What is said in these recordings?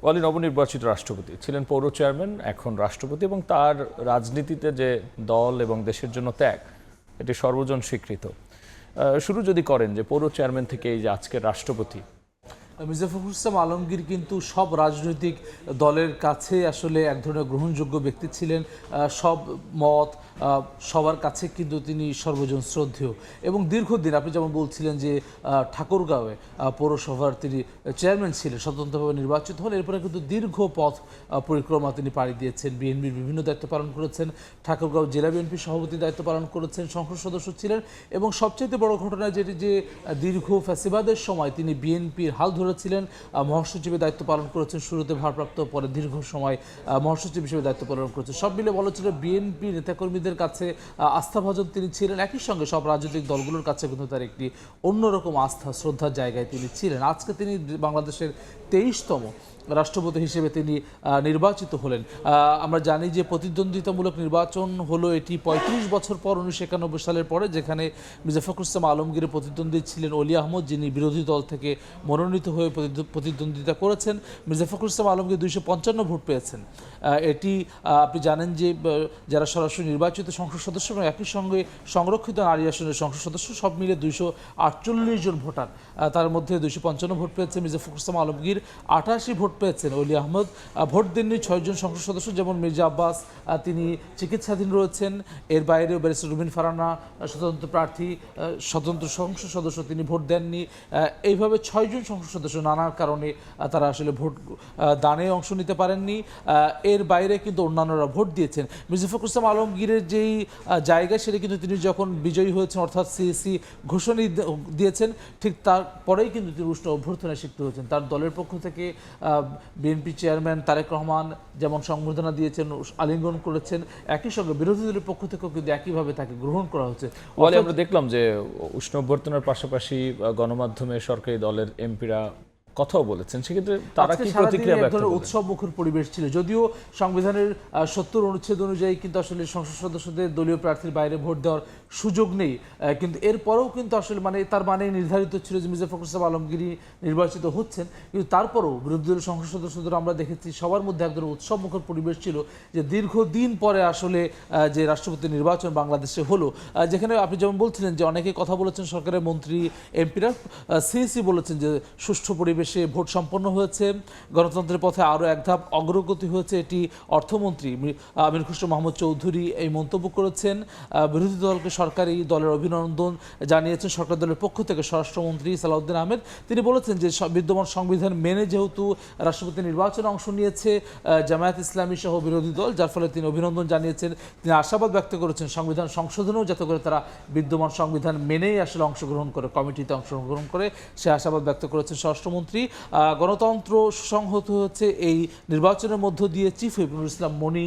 ওয়ালি নবনির্বাচিত রাষ্ট্রপতি ছিলেন পৌর চেয়ারম্যান, এখন রাষ্ট্রপতি, এবং তার রাজনীতিতে যে দল এবং দেশের জন্য ত্যাগ এটি সর্বজন স্বীকৃত। শুরু যদি করেন যে পৌর চেয়ারম্যান থেকে এই যে আজকের রাষ্ট্রপতি, মির্জা ফখরুল ইসলাম আলমগীর কিন্তু সব রাজনৈতিক দলের কাছে আসলে এক ধরনের গ্রহণযোগ্য ব্যক্তি ছিলেন। সব মত সবার কাছে কিন্তু তিনি সর্বজন শ্রদ্ধেয় এবং দীর্ঘদিন আপনি যেমন বলছিলেন যে ঠাকুরগাঁওয়ে পৌরসভার তিনি চেয়ারম্যান ছিলেন, স্বতন্ত্রভাবে নির্বাচিত হন। এরপরে কিন্তু দীর্ঘ পথ পরিক্রমা তিনি পাড়ি দিয়েছেন, বিএনপির বিভিন্ন দায়িত্ব পালন করেছেন, ঠাকুরগাঁও জেলা বিএনপির সভাপতির দায়িত্ব পালন করেছেন, সংসদ সদস্য ছিলেন এবং সবচেয়ে বড় ঘটনা যেটি যে দীর্ঘ ফ্যাসিবাদের সময় তিনি বিএনপির হাল ধরেছিলেন, মহাসচিবের দায়িত্ব পালন করেছেন, শুরুতে ভারপ্রাপ্ত, পরে দীর্ঘ সময় মহাসচিব হিসেবে দায়িত্ব পালন করেছেন। সব মিলে বলা ছিল বিএনপি নেতাকর্মীদের কাছে আস্থাভাজন তিনি ছিলেন। একই সঙ্গে সব রাজনৈতিক দলগুলোর কাছে কিন্তু তার একটি অন্যরকম আস্থা শ্রদ্ধার জায়গায় তিনি ছিলেন। আজকে তিনি বাংলাদেশের 23তম রাষ্ট্রপতি হিসেবে তিনি নির্বাচিত হলেন। আমরা জানি যে প্রতিদ্বন্দ্বিতামূলক নির্বাচন হলো এটি 35 বছর পর 1991 সালের পরে, যেখানে মির্জা ফখরুল ইসলাম আলমগীরের প্রতিদ্বন্দ্বী ছিলেন অলি আহমদ, যিনি বিরোধী দল থেকে মনোনীত হয়ে প্রতিদ্বন্দ্বিতা করেছেন। মির্জা ফখরুল ইসলাম আলমগীর 255 ভোট পেয়েছেন। এটি আপনি জানেন যে যারা সরাসরি নির্বাচিত সংসদ সদস্য এবং একই সঙ্গে সংরক্ষিত নারী আসনের সংসদ সদস্য সব মিলে 248 জন ভোটার, তার মধ্যে 255 ভোট পেয়েছে মির্জা ফখরুল ইসলাম আলমগীর, 88 ভোট পেয়েছেন অলি আহমদ। ভোট দেননি 6 জন সংসদ সদস্য, যেমন মির্জা আব্বাস, তিনি চিকিৎসাধীন রয়েছেন। এর বাইরেও ব্যারিস্টার রুবিন ফারহানা স্বতন্ত্র প্রার্থী, স্বতন্ত্র সংসদ সদস্য, তিনি ভোট দেননি। এইভাবে 6 জন সংসদ সদস্য নানার কারণে তারা আসলে ভোট দানে অংশ নিতে পারেননি। এর বাইরে কিন্তু অন্যান্যরা ভোট দিয়েছেন। মির্জা ফখরুল ইসলাম আলমগীরের যেই জায়গা সেটা কিন্তু তিনি যখন বিজয়ী হয়েছেন, অর্থাৎ সিএসি ঘোষণা দিয়েছেন, ঠিক তারপরেই কিন্তু তিনি উষ্ণ অভ্যর্থনায় সিক্ত হয়েছেন। তার দলের পক্ষ থেকে বিএনপি চেয়ারম্যান তারেক রহমান যেমন সংবর্ধনা দিয়েছেন, আলিঙ্গন করেছেন, একই সঙ্গে বিরোধী দলের পক্ষ থেকেও কিন্তু একইভাবে তাকে গ্রহণ করা হচ্ছে। আমরা দেখলাম যে উষ্ণ অভ্যর্থনার পাশাপাশি গণমাধ্যমে সরকারি দলের এমপিরা কথাও বলেছেন, সেক্ষেত্রে তারা কি প্রতিক্রিয়া ব্যক্ত করেন? উৎসব মুখর পরিবেশ ছিল, যদিও সংবিধানের 70 অনুচ্ছেদ অনুযায়ী কিন্তু আসলে সংসদ সদস্যদের দলীয় প্রার্থীর বাইরে ভোট দেওয়ার সুযোগ নেই, কিন্তু এরপরেও কিন্তু আসলে তার নির্ধারিত ছিল যে মির্জা ফখরুল ইসলাম আলমগীর নির্বাচিত হচ্ছেন, কিন্তু তারপরেও বিরোধী দলের সংসদ সদস্যদের আমরা দেখেছি সবার মধ্যে একদম উৎসব মুখর পরিবেশ ছিল যে দীর্ঘদিন পরে আসলে যে রাষ্ট্রপতি নির্বাচন বাংলাদেশে হলো, যেখানে আপনি যেমন বলছিলেন যে অনেকে কথা বলেছেন, সরকারের মন্ত্রী এমপিরা, সিএসি বলেছেন যে সুষ্ঠু পরিবেশ ভোট সম্পন্ন হয়েছে, গণতন্ত্রের পথে আরও এক ধাপ অগ্রগতি হয়েছে। এটি অর্থমন্ত্রী আমির খসরু মাহমুদ চৌধুরী এই মন্তব্য করেছেন। বিরোধী দলকে সরকারি দলের অভিনন্দন জানিয়েছেন সরকার দলের পক্ষ থেকে স্বরাষ্ট্রমন্ত্রী সালাউদ্দিন আহমেদ। তিনি বলেছেন যে বিদ্যমান সংবিধান মেনে যেহেতু রাষ্ট্রপতি নির্বাচনে অংশ নিয়েছে জামায়াত ইসলামী সহ বিরোধী দল, যার ফলে তিনি অভিনন্দন জানিয়েছেন। তিনি আশাবাদ ব্যক্ত করেছেন সংবিধান সংশোধনেও যাতে করে তারা বিদ্যমান সংবিধান মেনেই আসলে অংশগ্রহণ করে, কমিটিতে অংশগ্রহণ করে, সে আশাবাদ ব্যক্ত করেছেন স্বরাষ্ট্রমন্ত্রী। গণতন্ত্র সুসংহত হচ্ছে এই নির্বাচনের মধ্য দিয়ে, চিফ হুইপ নুরুল ইসলাম মনি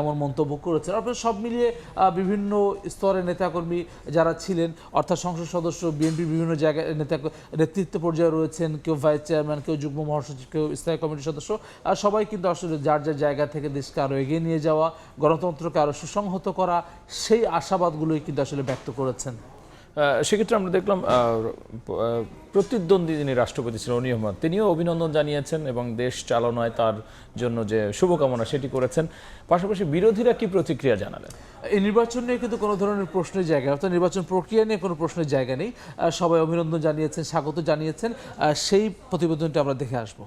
এমন মন্তব্য করেছেন। আপনার সব মিলিয়ে বিভিন্ন স্তরের নেতাকর্মী যারা ছিলেন, অর্থাৎ সংসদ সদস্য, বিএনপির বিভিন্ন জায়গায় নেতৃত্ব পর্যায়ে রয়েছেন, কেউ ভাইস চেয়ারম্যান, কেউ যুগ্ম মহাসচিব, কেউ স্থায়ী কমিটির সদস্য, আর সবাই কিন্তু আসলে যার যার জায়গা থেকে দেশকে আরও এগিয়ে নিয়ে যাওয়া, গণতন্ত্রকে আরও সুসংহত করা, সেই আশাবাদগুলোই কিন্তু আসলে ব্যক্ত করেছেন। সেক্ষেত্রে আমরা দেখলাম প্রতিদ্বন্দ্বী যিনি রাষ্ট্রপতি ছিলেন অলি আহমদ, তিনিও অভিনন্দন জানিয়েছেন এবং দেশ চালনায় তার জন্য যে শুভকামনা সেটি করেছেন। পাশাপাশি বিরোধীরা কি প্রতিক্রিয়া জানালেন? এই নির্বাচন নিয়ে কিন্তু কোনো ধরনের প্রশ্নের জায়গা, অর্থাৎ নির্বাচন প্রক্রিয়া নিয়ে কোনো প্রশ্নের জায়গা নেই। সবাই অভিনন্দন জানিয়েছেন, স্বাগত জানিয়েছেন। সেই প্রতিবেদনটি আমরা দেখে আসবো।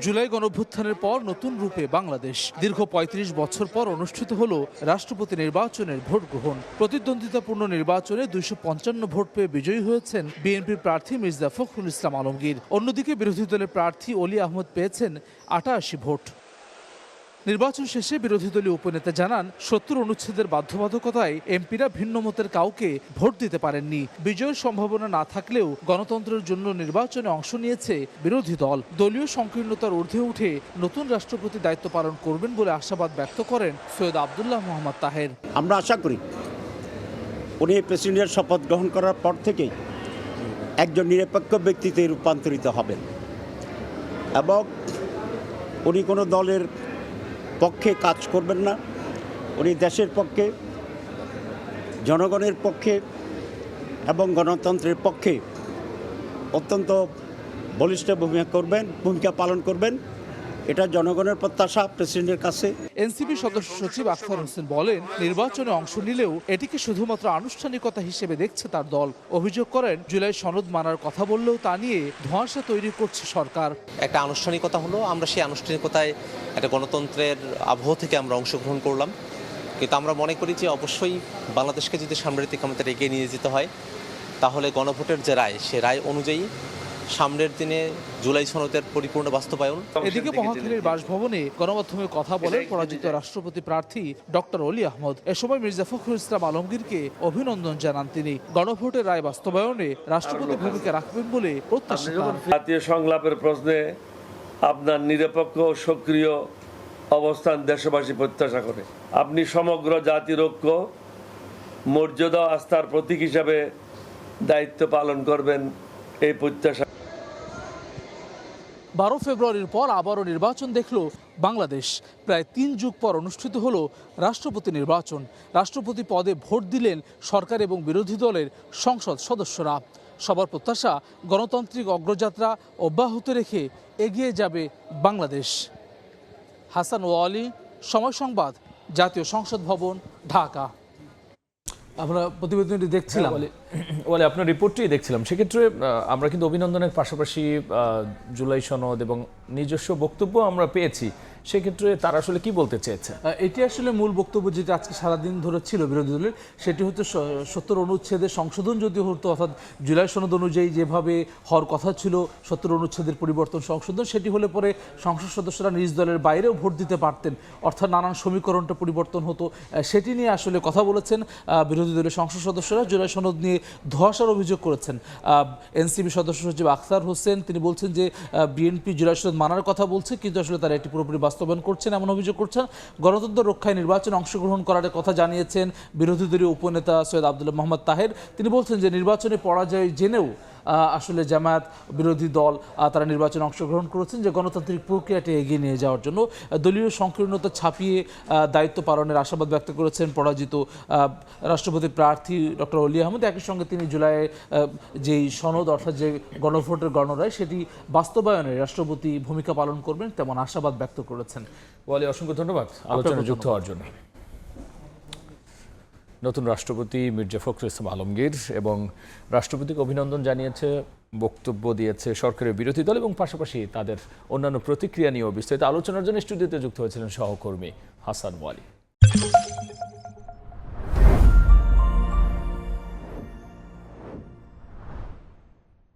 জুলাই গণঅভ্যুত্থানের পর নতুন রূপে বাংলাদেশ, দীর্ঘ 35 বছর পর অনুষ্ঠিত হলো রাষ্ট্রপতি নির্বাচনের ভোট গ্রহণ। প্রতিদ্বন্দ্বিতাপূর্ণ নির্বাচনে 255 ভোট পেয়ে বিজয়ী হয়েছেন বিএনপির প্রার্থী মির্জা ফখরুল ইসলাম আলমগীর। অন্যদিকে বিরোধী দলের প্রার্থী অলি আহমদ পেয়েছেন 88 ভোট। নির্বাচন শেষে বিরোধী দলীয় উপনেতা জানান 70 অনুচ্ছেদের বাধ্যবাধকতায় এমপিরা ভিন্ন মতের কাউকে ভোট দিতে পারেননি। বিজয়ের সম্ভাবনা না থাকলেও গণতন্ত্রের জন্য নির্বাচনে অংশ নিয়েছে বিরোধী দল। দলীয় সংকীর্ণতার ঊর্ধ্বে উঠে নতুন রাষ্ট্রপতি দায়িত্ব পালন করবেন বলে আশাবাদ ব্যক্ত করেন সৈয়দ আব্দুল্লাহ মোহাম্মদ তাহের। আমরা আশা করি উনি প্রেসিডেন্টের শপথ গ্রহণ করার পর থেকেই একজন নিরপেক্ষ ব্যক্তিতে রূপান্তরিত হবেন এবং উনি কোনো দলের পক্ষে কাজ করবেন না। উনি দেশের পক্ষে, জনগণের পক্ষে এবং গণতন্ত্রের পক্ষে অত্যন্ত বলিষ্ঠ ভূমিকা পালন করবেন, এটা জনগণের প্রত্যাশা প্রেসিডেন্টের কাছে। এনসিপি সদস্য সচিব আখতার হোসেন বলেন, নির্বাচনে অংশ নিলেও এটিকে শুধুমাত্র আনুষ্ঠানিকতা হিসেবে দেখছে তার দল। অভিযোগ করেন, জুলাই সনদ মানার কথা বললেও তা নিয়ে ধোঁয়াশা তৈরি করছে সরকার। একটা আনুষ্ঠানিকতা হলো, আমরা সেই আনুষ্ঠানিকতায় একটা গণতন্ত্রের আবহ থেকে আমরা অংশগ্রহণ করলাম, কিন্তু আমরা মনে করি যে অবশ্যই বাংলাদেশকে যদি সামনের দিকে আমাদের এগিয়ে নিয়ে যেতে হয়, তাহলে গণভোটের যে রায়, সে রায় অনুযায়ী সামনের দিনে জুলাই সনদের পরিপূর্ণ বাস্তবায়ন। এদিকে মহাখালীর বাসভবনে গণমাধ্যমে কথা বলেন পরাজিত রাষ্ট্রপতি প্রার্থী ডক্টর অলি আহমদ। এ সময় মির্জা ফখরুল ইসলাম আলমগীরকে অভিনন্দন জানান তিনি। গণভোটের রায় বাস্তবায়নে রাষ্ট্রপতি ভূমিকা রাখবেন বলে প্রত্যাশা তার। জাতীয় সংলাপের প্রশ্নে আপনার নিরপেক্ষ ও সক্রিয় অবস্থান দেশবাসী প্রত্যাশা করে। আপনি সমগ্র জাতির ঐক্য, মর্যাদা, আস্থার প্রতীক হিসাবে দায়িত্ব পালন করবেন, এই প্রত্যাশা। 12 ফেব্রুয়ারির পর আবারও নির্বাচন দেখল বাংলাদেশ। প্রায় 3 যুগ পর অনুষ্ঠিত হলো রাষ্ট্রপতি নির্বাচন। রাষ্ট্রপতি পদে ভোট দিলেন সরকার এবং বিরোধী দলের সংসদ সদস্যরা। সবার প্রত্যাশা, গণতান্ত্রিক অগ্রযাত্রা অব্যাহত রেখে এগিয়ে যাবে বাংলাদেশ। হাসান ওয়ালি, সময় সংবাদ, জাতীয় সংসদ ভবন, ঢাকা। আমরা প্রতিবেদনটি দেখছিলাম। বলে আপনার রিপোর্টটি দেখছিলাম। সেক্ষেত্রে আমরা কিন্তু অভিনন্দনের পাশাপাশি জুলাই সনদ এবং নিজস্ব বক্তব্য আমরা পেয়েছি। সেক্ষেত্রে তারা আসলে কি বলতে চেয়েছে? এটি আসলে মূল বক্তব্য যেটা আজকে সারাদিন ধরে ছিল বিরোধী দলের, সেটি হচ্ছে 70 অনুচ্ছেদের সংশোধন যদি হতো, অর্থাৎ জুলাই সনদ অনুযায়ী যেভাবে হওয়ার কথা ছিল 70 অনুচ্ছেদের পরিবর্তন সংশোধন, সেটি হলে পরে সংসদ সদস্যরা নিজ দলের বাইরেও ভোট দিতে পারতেন, অর্থাৎ নানান সমীকরণটা পরিবর্তন হতো। সেটি নিয়ে আসলে কথা বলেছেন বিরোধী দলের সংসদ সদস্যরা। জুলাই সনদ নিয়ে ধোঁয়াশার অভিযোগ করেছেন এনসিপি সদস্য সচিব আখতার হোসেন। তিনি বলছেন যে বিএনপি জুলাই সনদ মানার কথা বলছে, কিন্তু আসলে তারা এটি পুরোপুরি বাস্তবায়ন করছেন এমন অভিযোগ করছেন। গণতন্ত্র রক্ষায় নির্বাচনে অংশগ্রহণ করার কথা জানিয়েছেন বিরোধী দলীয় উপনেতা সৈয়দ আব্দুল্লাহ মোহাম্মদ তাহের। তিনি বলছেন যে নির্বাচনে পরাজয় জেনেও আসলে জামায়াত বিরোধী দল তারা নির্বাচনে অংশগ্রহণ করেছেন যে গণতান্ত্রিক প্রক্রিয়াটি এগিয়ে নিয়ে যাওয়ার জন্য। দলীয় সংকীর্ণতা ছাপিয়ে দায়িত্ব পালনের আশাবাদ ব্যক্ত করেছেন পরাজিত রাষ্ট্রপতি প্রার্থী ডক্টর অলি আহমদ। একই সঙ্গে তিনি জুলাই যেই সনদ, অর্থাৎ যে গণভোটের গণরায়, সেটি বাস্তবায়নে রাষ্ট্রপতি ভূমিকা পালন করবেন তেমন আশাবাদ ব্যক্ত করেছেন। বলে অসংখ্য ধন্যবাদ আলোচনায় যুক্ত হওয়ার জন্য। নতুন রাষ্ট্রপতি মির্জা ফখরুল ইসলাম আলমগীর এবং রাষ্ট্রপতিকে অভিনন্দন জানিয়েছে, বক্তব্য দিয়েছে সরকারের বিরোধী দল এবং পাশাপাশি তাদের অন্যান্য প্রতিক্রিয়া নিয়েও বিস্তারিত আলোচনার জন্য স্টুডিওতে যুক্ত হয়েছিলেন সহকর্মী হাসান ওয়ালি।